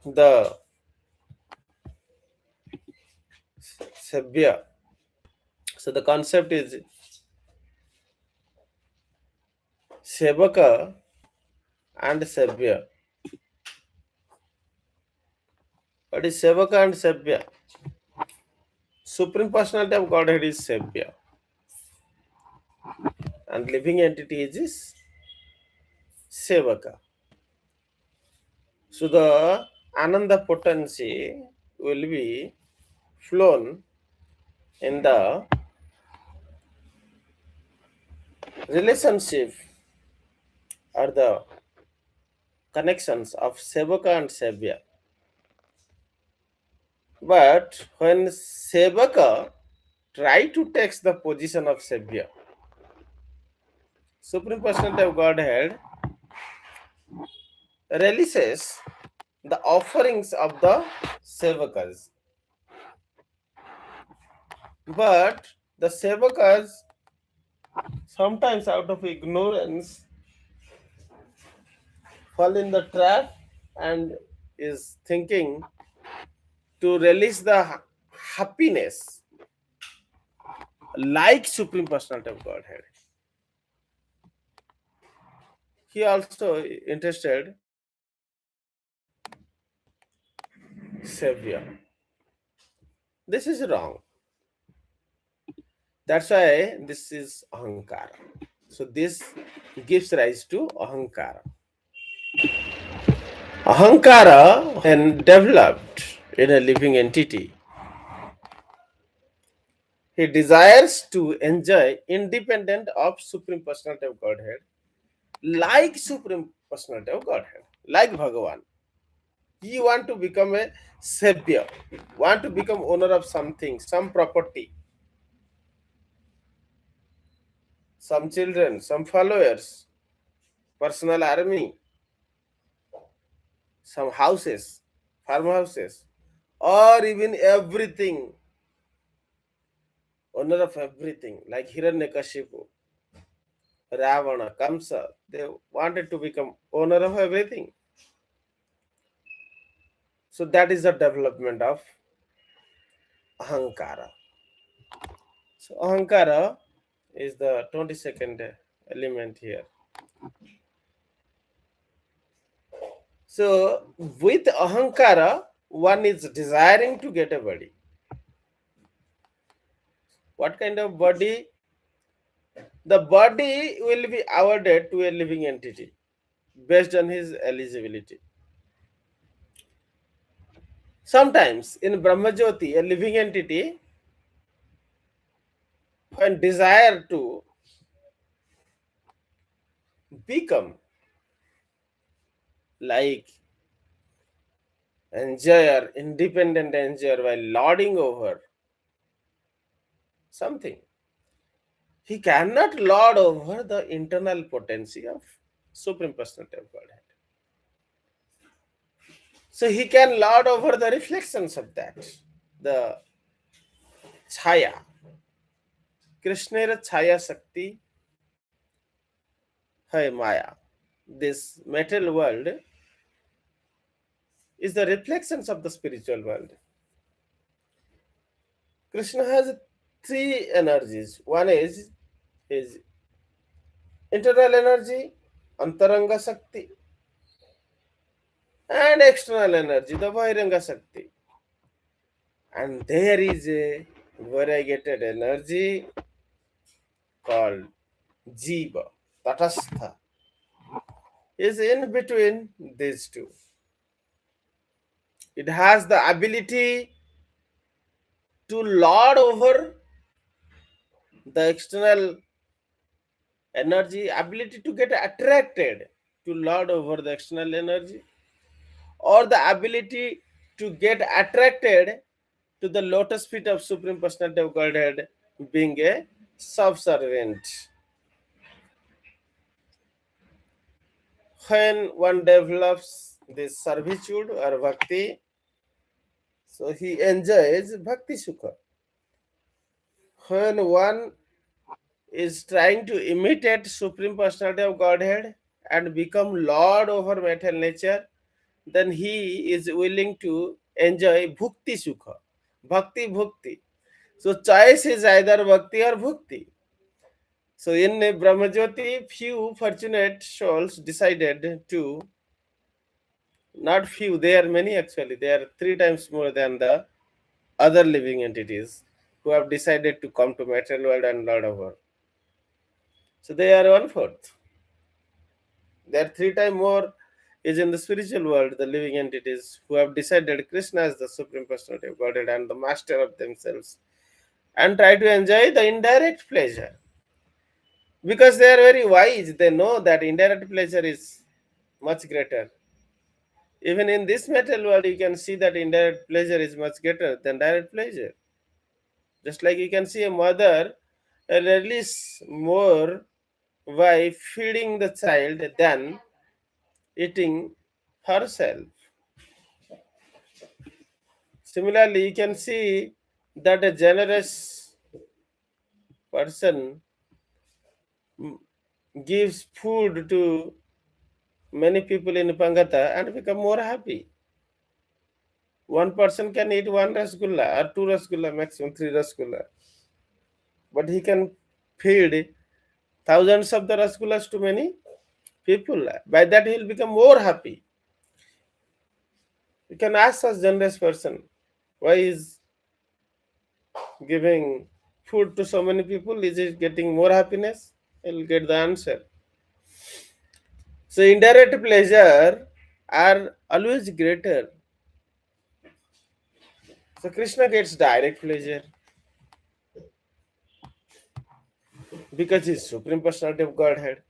the Sabya. So the concept is Sevaka and Sabya. What is Sevaka and Sabya? Supreme Personality of Godhead is Sabya, and living entity is Sevaka. So the Ananda potency will be flown in the relationship or the connections of Sevaka and Sabya. But when Sevaka try to take the position of Sabya, Supreme Personality of Godhead releases the offerings of the Sevakas. But the Sevakas, sometimes out of ignorance, fall in the trap and is thinking to release the happiness like Supreme Personality of Godhead. He also interested Savior. This is wrong. That's why this is ahankara. So this gives rise to ahankara. Ahankara, when developed in a living entity, he desires to enjoy independent of Supreme Personality of Godhead, like Supreme Personality of Godhead, like Bhagavan. He want to become a savior, want to become owner of something, some property, some children, some followers, personal army, some houses, farmhouses, or even everything, owner of everything, like Hiranyakashipu, Ravana, Kamsa. They wanted to become owner of everything. So that is the development of ahankara. So ahankara is the 22nd element here. So with ahankara, one is desiring to get a body. What kind of body? The body will be awarded to a living entity based on his eligibility. Sometimes in Brahmajyoti, a living entity, when desire to become like enjoyer, independent enjoyer while lording over something, he cannot lord over the internal potency of Supreme Personality of Godhead. So he can lord over the reflections of that, the chaya. Krishnera chaya sakti hai maya. This material world is the reflections of the spiritual world. Krishna has three energies. One is his internal energy, antaranga sakti, and external energy, the bahiranga sakti. And there is a variegated energy called jiva, tatastha, is in between these two. It has the ability to lord over the external energy, ability to get attracted to lord over the external energy, or the ability to get attracted to the lotus feet of Supreme Personality of Godhead, being a subservient. When one develops this servitude or bhakti, so he enjoys bhakti sukha. When one is trying to imitate Supreme Personality of Godhead and become Lord over material nature, then he is willing to enjoy bhukti sukha, bhakti bhukti. So choice is either bhakti or bhukti. So in Brahmajyoti, few fortunate souls decided to, not few, they are many actually, they are three times more than the other living entities who have decided to come to material world and Lord over. So they are one fourth. They are three times more is in the spiritual world, the living entities who have decided Krishna as the Supreme Personality of Godhead and the master of themselves and try to enjoy the indirect pleasure. Because they are very wise, they know that indirect pleasure is much greater. Even in this material world, you can see that indirect pleasure is much greater than direct pleasure. Just like you can see a mother release more by feeding the child than eating herself. Similarly, you can see that a generous person gives food to many people in Pangata and become more happy. One person can eat one rasgulla or two rasgulla, maximum three rasgulla, but he can feed thousands of the rasgullas to many people. By that, he will become more happy. You can ask such generous person why is giving food to so many people, is it getting more happiness? He'll get the answer. So indirect pleasure are always greater. So Krishna gets direct pleasure because he's Supreme Personality of Godhead.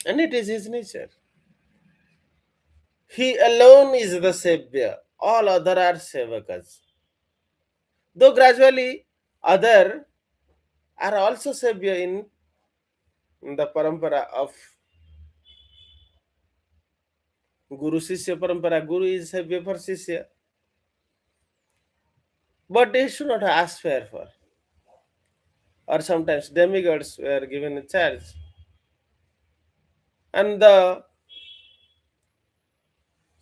And it is his nature. He alone is the Savior. All other are Sevakas. Though gradually other are also Savior in the parampara of Guru Sishya parampara. Guru is Savior for Sishya. But they should not aspire for. Or sometimes demigods were given a charge. And the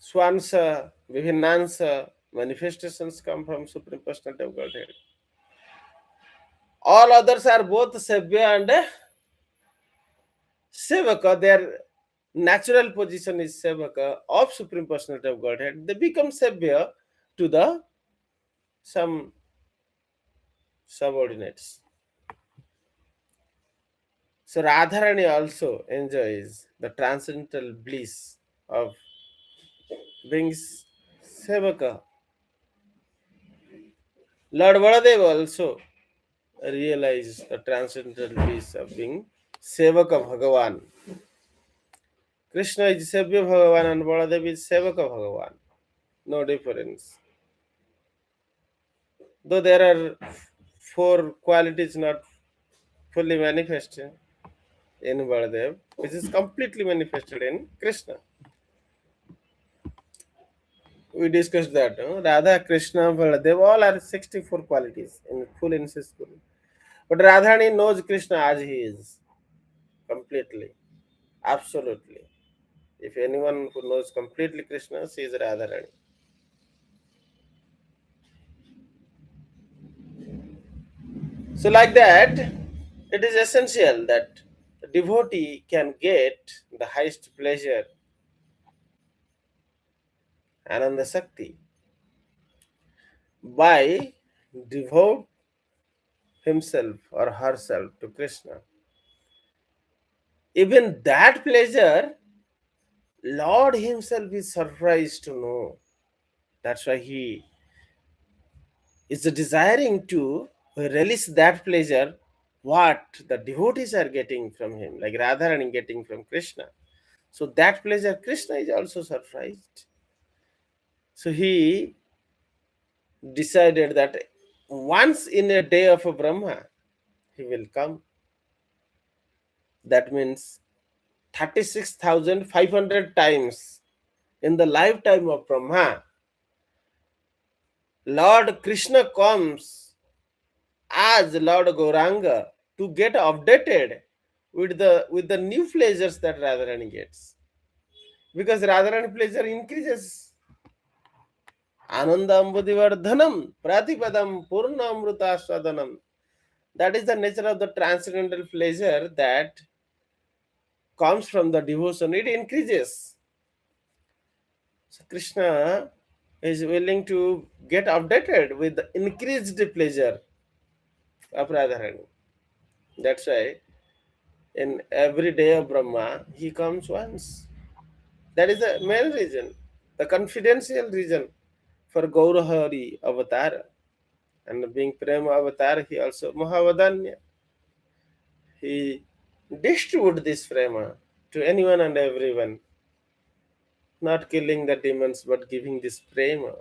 Swansa, Vihinansa manifestations come from Supreme Personality of Godhead. All others are both Sevya and Sevaka. Their natural position is Sevaka of Supreme Personality of Godhead. They become Sevya to the some subordinates. So Radharani also enjoys the transcendental bliss of being Sevaka. Lord Vadadev also realized the transcendental bliss of being Sevaka Bhagavan. Krishna is Sevya Bhagavan and Baladev is Sevaka Bhagavan. No difference. Though there are four qualities not fully manifested in Baladev, which is completely manifested in Krishna. We discussed that. Radha, Krishna, Baladev, all are 64 qualities in full incest. But Radharani knows Krishna as he is. Completely. Absolutely. If anyone who knows completely Krishna, she is Radharani. So, like that, it is essential that the devotee can get the highest pleasure, Ananda Sakti, by devote himself or herself to Krishna. Even that pleasure, Lord himself is surprised to know. That's why he is desiring to release that pleasure what the devotees are getting from him, like Radharani getting from Krishna. So that pleasure, Krishna is also surprised. So he decided that once in a day of a Brahma, he will come. That means 36,500 times in the lifetime of Brahma, Lord Krishna comes as Lord Gauranga to get updated with the new pleasures that Radharani gets. because Radharani pleasure increases. Ananda ambudivardhanam pratipadam pūrṇamruta swadanam. That is the nature of the transcendental pleasure that comes from the devotion. It increases. So Krishna is willing to get updated with the increased pleasure of Radharani. That's why in every day of Brahma, he comes once. That is the main reason, the confidential reason for Gaurahari avatar. And being Prema avatar, he also Mahavadanya. He distribute this Prema to anyone and everyone, not killing the demons but giving this Prema.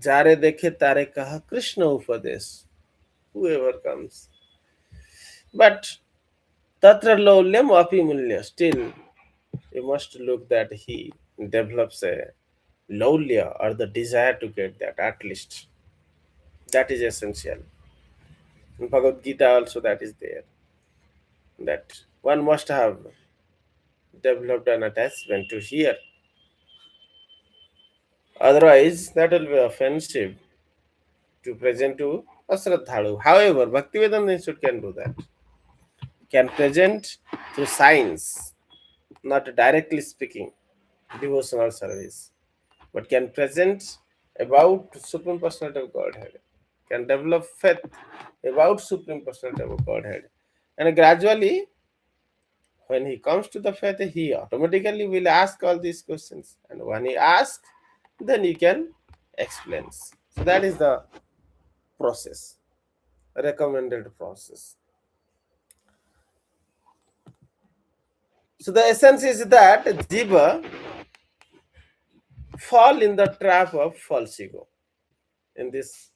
Jare dekhe tare kaha Krishna upadesh. Whoever comes. But Tatra laulyam api mulya. Still, you must look that he develops a laulya or the desire to get that at least. That is essential. In Bhagavad Gita also that is there. That one must have developed an attachment to hear. Otherwise, that will be offensive to present to Asradhalu. However, Bhaktivedanta Institute can do that. Can present through signs, not directly speaking, devotional service, but can present about Supreme Personality of Godhead, can develop faith about Supreme Personality of Godhead. And gradually, when he comes to the faith, he automatically will ask all these questions. And when he asks, then he can explain. So that is the process, recommended process. So the essence is that Jiva fall in the trap of false ego. In this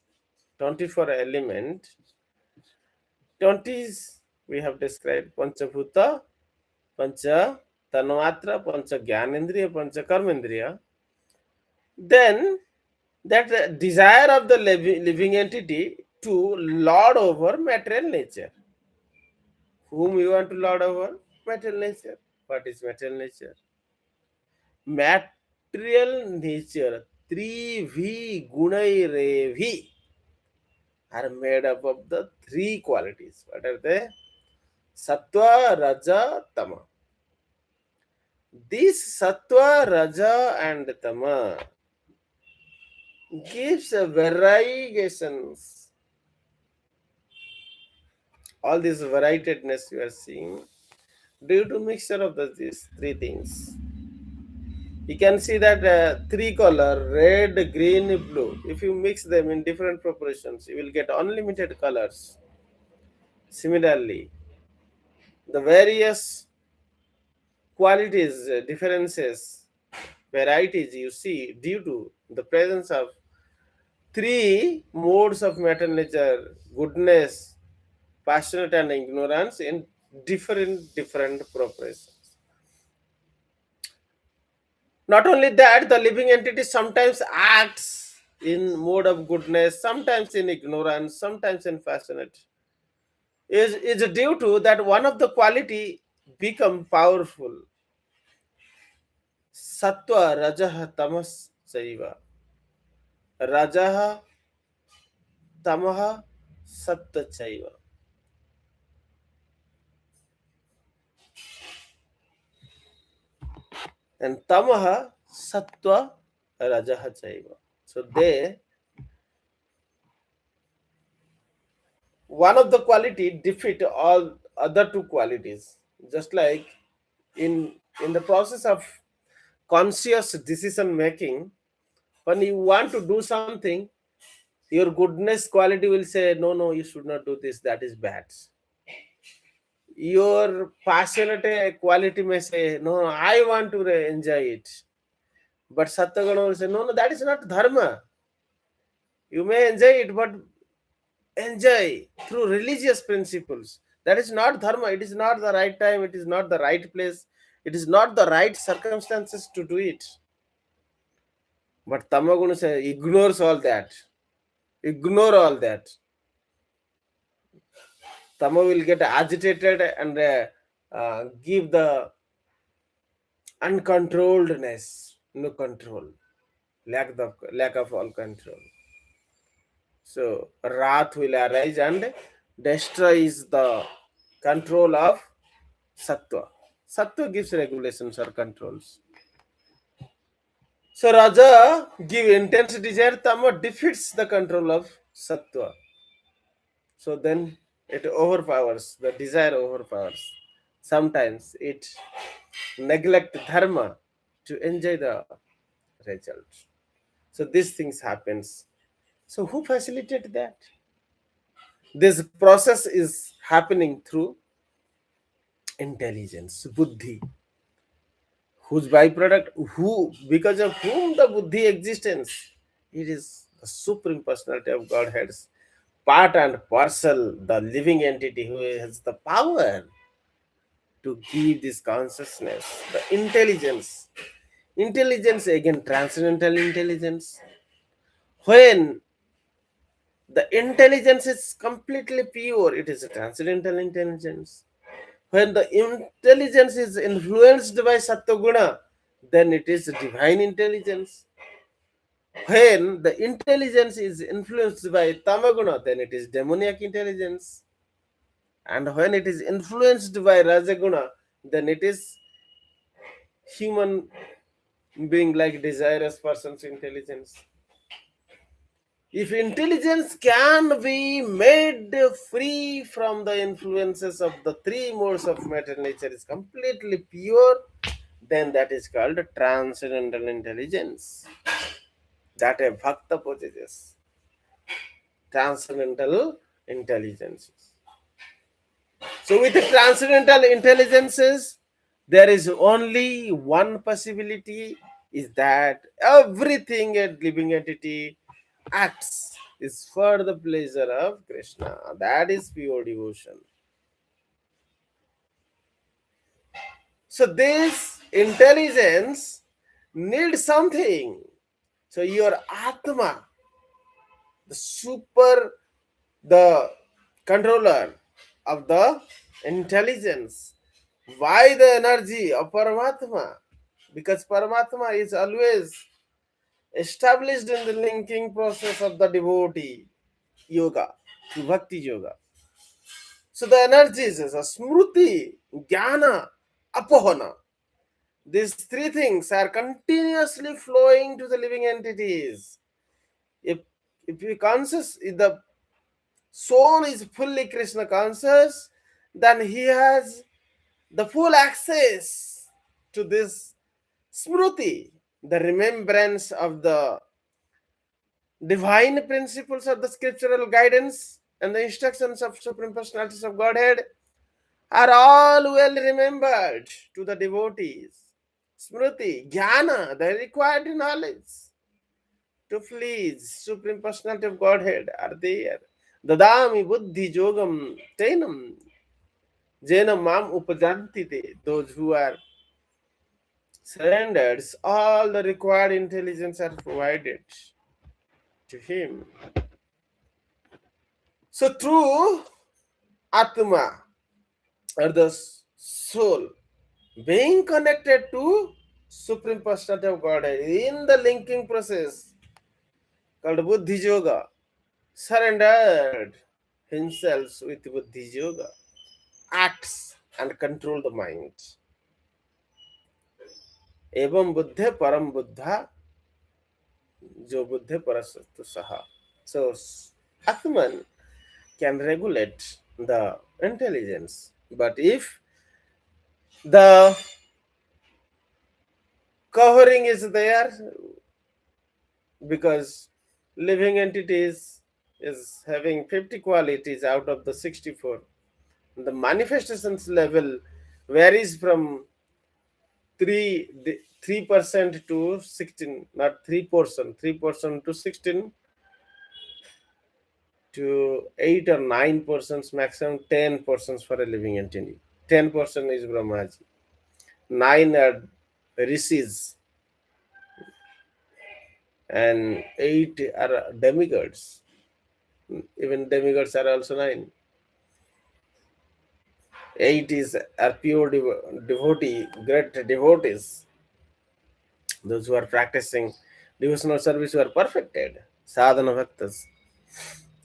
24 element, 20s we have described Panchabhuta, Pancha Tanmatra, Pancha Gyanendriya, Pancha Karmendriya. Then that desire of the living entity to lord over material nature. Whom you want to lord over? Material nature. What is material nature? Material nature, 3V Gunairevi, are made up of the three qualities. What are they? Sattva, Raja, Tama. This Sattva, Raja, and Tama gives a variegations. All this varietedness you are seeing due to mixture of these three things. You can see that three color, red, green, blue. If you mix them in different proportions, you will get unlimited colors. Similarly, the various qualities, differences, varieties you see due to the presence of three modes of material nature, goodness, passionate and ignorance in different proportions. Not only that, the living entity sometimes acts in mode of goodness, sometimes in ignorance, sometimes in passionate. Is due to that one of the quality become powerful. Sattva, Rajah, Tamas, Saiva. Rajah, Tamaha, Sattva, Chaiva. And Tamaha, Sattva, Rajah, Chaiva. So they, one of the quality defeat all other two qualities. Just like in the process of conscious decision making, when you want to do something, your goodness quality will say, no, you should not do this, that is bad. Your passionate quality may say, no, I want to enjoy it. But Sattagana will say, no, that is not dharma. You may enjoy it, but enjoy through religious principles. That is not dharma. It is not the right time. It is not the right place. It is not the right circumstances to do it. But Tamaguna say, ignores all that. Ignore all that. Tama will get agitated and give the uncontrolledness, no control, lack of all control. So wrath will arise and destroys the control of sattva. Sattva gives regulations or controls. So Raja give intense desire, Tama defeats the control of sattva. So then it overpowers, the desire overpowers. Sometimes it neglect dharma to enjoy the result. So these things happens. So who facilitate that? This process is happening through intelligence, buddhi, whose byproduct, who because of whom the buddhi existence, it is the supreme personality of Godhead's part and parcel, the living entity who has the power to give this consciousness, the intelligence. Intelligence again, transcendental intelligence. When the intelligence is completely pure, it is a transcendental intelligence. When the intelligence is influenced by Sattva-guna, then it is divine intelligence. When the intelligence is influenced by Tamaguna, then it is demoniac intelligence. And when it is influenced by Rajaguna, then it is human being like desirous person's intelligence. If intelligence can be made free from the influences of the three modes of matter, nature is completely pure, then that is called transcendental intelligence. That a bhakta possesses. Transcendental intelligences. So with the transcendental intelligences, there is only one possibility, is that everything a living entity acts is for the pleasure of Krishna. That is pure devotion. So this intelligence needs something. So your Atma, the controller of the intelligence. Why the energy of Paramatma? Because Paramatma is always established in the linking process of the devotee yoga, bhakti yoga. So the energies is a smruti, jnana, apohana. These three things are continuously flowing to the living entities. If you conscious, if the soul is fully Krishna conscious, then he has the full access to this smruti, the remembrance of the divine principles of the scriptural guidance and the instructions of Supreme Personalities of Godhead are all well remembered to the devotees. Smruti, jnana, the required knowledge to please Supreme Personality of Godhead are there. Dadami buddhi yogam tenam jena mam upajantite. Those who are surrendered, all the required intelligence are provided to him. So through Atma, or the soul, being connected to Supreme Personality of Godhead in the linking process called Buddhi Yoga, surrendered himself with Buddhi Yoga, acts and control the mind. Evam buddhe param buddha jo buddhe parasastu saha. So Atman can regulate the intelligence, but if the covering is there, because living entities is having 50 qualities out of the 64, the manifestations level varies from 3% to 16, not 3% to 16 to 8 or 9%, maximum 10% for a living entity. 10% is Brahmaji, 9 are rishis, and 8 are demigods. Even demigods are also 9. 8 are pure devotee, great devotees. Those who are practicing devotional service who are perfected, sadhana bhaktas,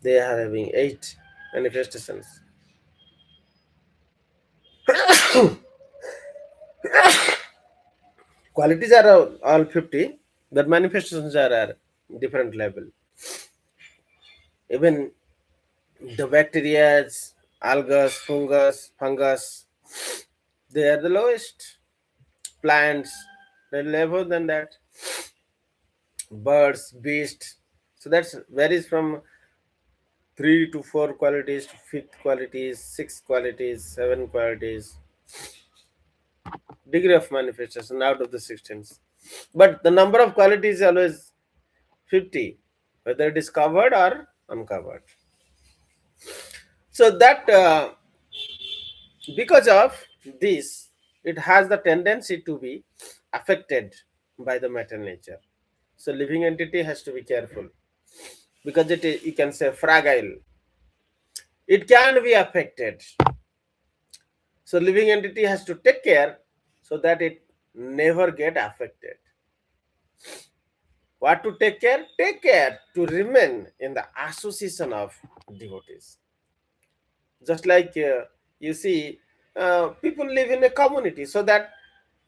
they are having 8 manifestations. Qualities are all 50, but manifestations are at different level. Even the bacteria, algas, fungus, they are the lowest. Plants, they're lower than that. Birds, beasts. So that's varies from 3 to 4 qualities to fifth qualities, 6 qualities, 7 qualities, degree of manifestation out of the 16s. But the number of qualities is always 50, whether it is covered or uncovered. So that because of this, it has the tendency to be affected by the matter nature. So living entity has to be careful because it is, you can say, fragile. It can be affected. So living entity has to take care so that it never get affected. What to take care? Take care to remain in the association of devotees. Just like you see, people live in a community, so that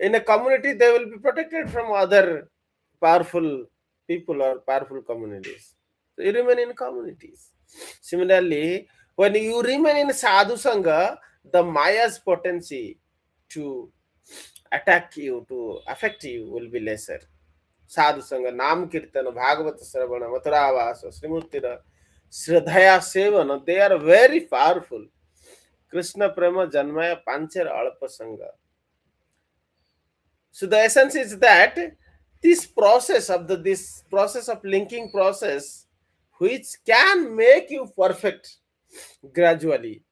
in a community they will be protected from other powerful people or powerful communities. So you remain in communities. Similarly, when you remain in sadhu sangha, the maya's potency to attack you, to affect you, will be lesser. Sadhu sangha, nam kirtana, bhagavata sravana, mathuravasa, srimurtira, shraddhaya sevana, they are very powerful. Krishna prema janmaya panchar alpa sangha. So the essence is that this process of linking process, which can make you perfect gradually.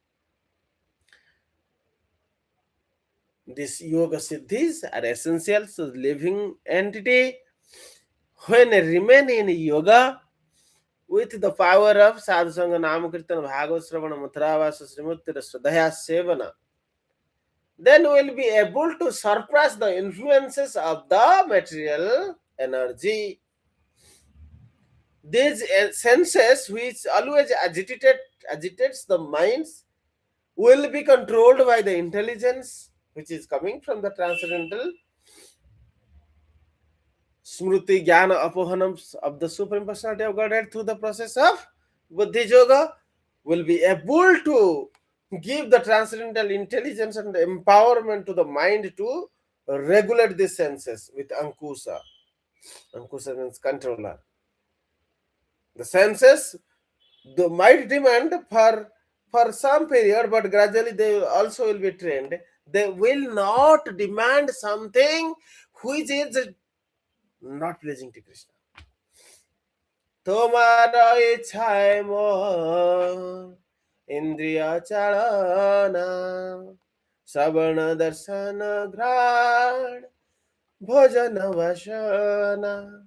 These yoga siddhis are essential to living entity. When they remain in yoga with the power of sadhusanga, namakirtana, bhagavad sravana, mathuravasa, srimurtira, shraddhaya sevana, then we'll be able to surpass the influences of the material energy. These senses which always agitates the minds will be controlled by the intelligence which is coming from the transcendental smruti jnana apohanams of the supreme personality of Godhead through the process of buddhi yoga, will be able to give the transcendental intelligence and empowerment to the mind to regulate the senses with ankusa. Ankusa means controller. The senses might demand for some period, but gradually they also will be trained. They will not demand something which is not pleasing to Krishna. Tomara ichhai mon indriya charana savana darsana ghrad bhojana vashana.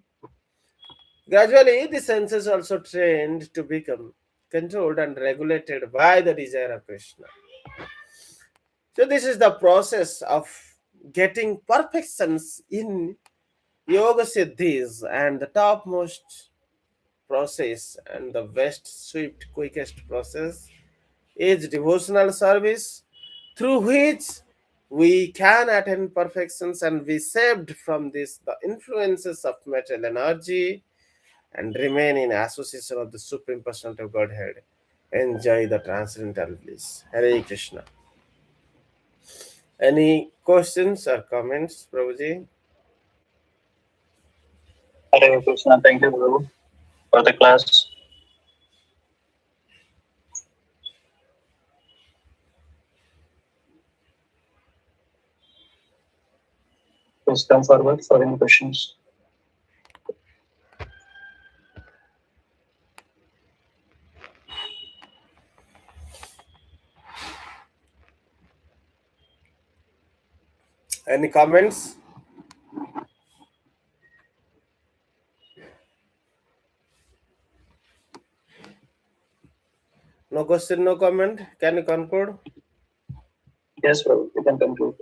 Gradually, the senses also trained to become controlled and regulated by the desire of Krishna. So, this is the process of getting perfections in yoga siddhis, and the topmost process and the best, swift, quickest process is devotional service, through which we can attain perfections and be saved from this the influences of material energy and remain in association of the Supreme Personality of Godhead. Enjoy the transcendental bliss. Hare Krishna. Any questions or comments, Prabhuji? Hare Krishna. Thank you, Guru, for the class. Please come forward for any questions. Any comments? No question, no comment. Can you conclude? Yes, Prabhu, you can conclude.